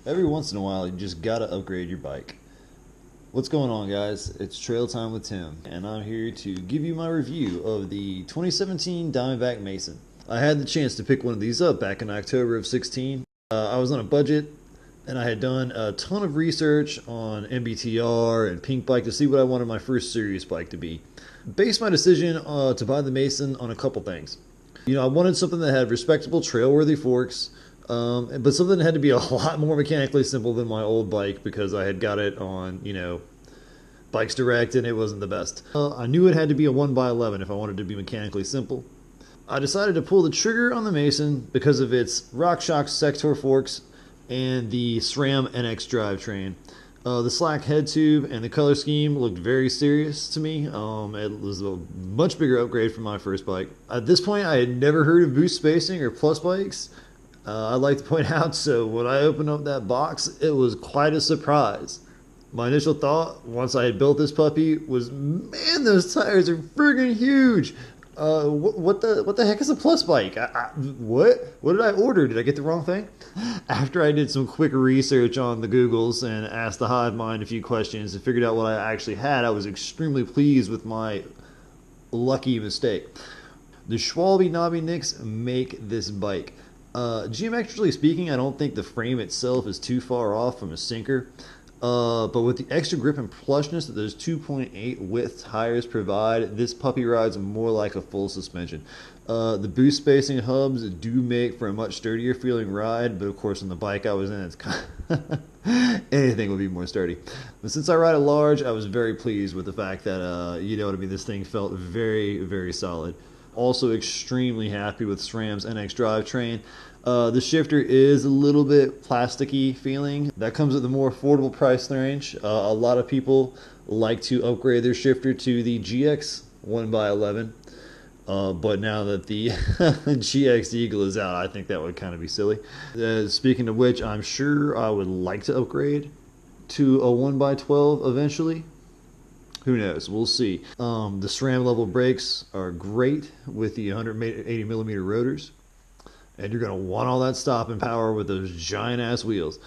Every once in a while, you just gotta upgrade your bike. What's going on, guys? It's Trail Time with Tim, and I'm here to give you my review of the 2017 Diamondback Mason. I had the chance to pick one of these up back in October of 16. I was on a budget, and I had done a ton of research on MBTR and Pink Bike to see what I wanted my first serious bike to be. Based my decision to buy the Mason on a couple things. I wanted something that had respectable trail-worthy forks, but something that had to be a lot more mechanically simple than my old bike because I had got it on, Bikes Direct and it wasn't the best. I knew it had to be a 1x11 if I wanted to be mechanically simple. I decided to pull the trigger on the Mason because of its RockShox Sector forks and the SRAM NX drivetrain. The slack head tube and the color scheme looked very serious to me. It was a much bigger upgrade from my first bike. At this point, I had never heard of boost spacing or plus bikes. I'd like to point out, so when I opened up that box, it was quite a surprise. My initial thought, once I had built this puppy, was, man, those tires are friggin' huge. What the heck is a plus bike? What did I order? Did I get the wrong thing? After I did some quick research on the Googles and asked the hive mind a few questions and figured out what I actually had, I was extremely pleased with my lucky mistake. The Schwalbe knobby nicks make this bike. Geometrically speaking, I don't think the frame itself is too far off from a sinker. But with the extra grip and plushness that those 2.8 width tires provide, this puppy rides more like a full suspension. The boost spacing hubs do make for a much sturdier feeling ride, but of course on the bike I was in, it's anything would be more sturdy. But since I ride it large, I was very pleased with the fact that, this thing felt very, very solid. Also extremely happy with SRAM's NX drivetrain. The shifter is a little bit plasticky feeling. That comes at the more affordable price range. A lot of people like to upgrade their shifter to the GX 1x11. But now that the GX Eagle is out, I think that would kind of be silly. Speaking of which, I'm sure I would like to upgrade to a 1x12 eventually. Who knows? We'll see. The SRAM level brakes are great with the 180mm rotors. And you're going to want all that stopping power with those giant-ass wheels.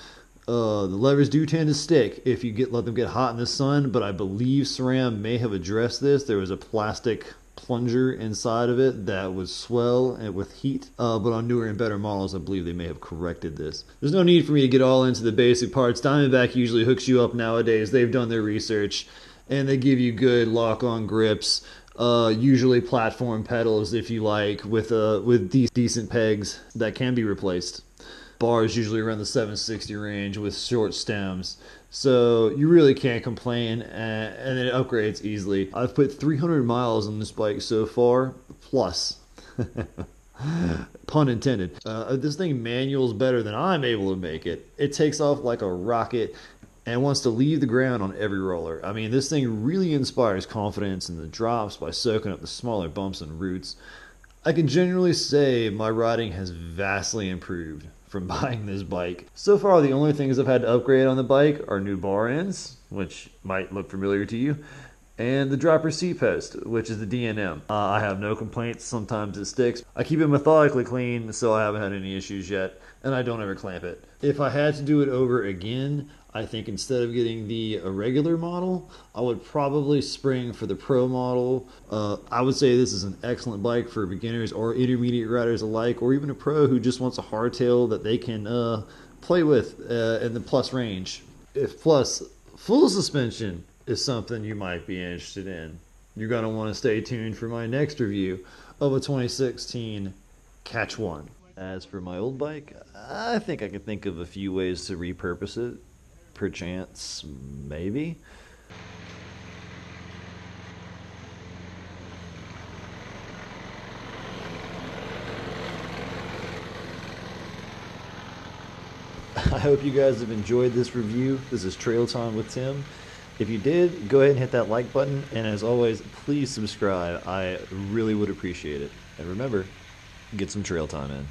The levers do tend to stick if you let them get hot in the sun, but I believe SRAM may have addressed this. There was a plastic plunger inside of it that would swell with heat, but on newer and better models, I believe they may have corrected this. There's no need for me to get all into the basic parts. Diamondback usually hooks you up nowadays. They've done their research, and they give you good lock-on grips. Usually platform pedals if you like, with decent pegs that can be replaced. Bars usually around the 760 range with short stems, so you really can't complain, and it upgrades easily. I've put 300 miles on this bike so far, plus. Pun intended. This thing manuals better than I'm able to make it. It takes off like a rocket and wants to leave the ground on every roller. I mean, this thing really inspires confidence in the drops by soaking up the smaller bumps and roots. I can generally say my riding has vastly improved from buying this bike. So far, the only things I've had to upgrade on the bike are new bar ends, which might look familiar to you, and the dropper seat post, which is the DNM. I have no complaints. Sometimes it sticks. I keep it methodically clean, so I haven't had any issues yet, and I don't ever clamp it. If I had to do it over again, I think instead of getting the regular model, I would probably spring for the Pro model. I would say this is an excellent bike for beginners or intermediate riders alike, or even a pro who just wants a hardtail that they can play with in the plus range. If plus full suspension is something you might be interested in, you're going to want to stay tuned for my next review of a 2016 Catch 1. As for my old bike, I think I can think of a few ways to repurpose it. Perchance, maybe. I hope you guys have enjoyed this review. This is Trail Time with Tim. If you did, go ahead and hit that like button, and as always, please subscribe. I really would appreciate it. And remember, get some trail time in.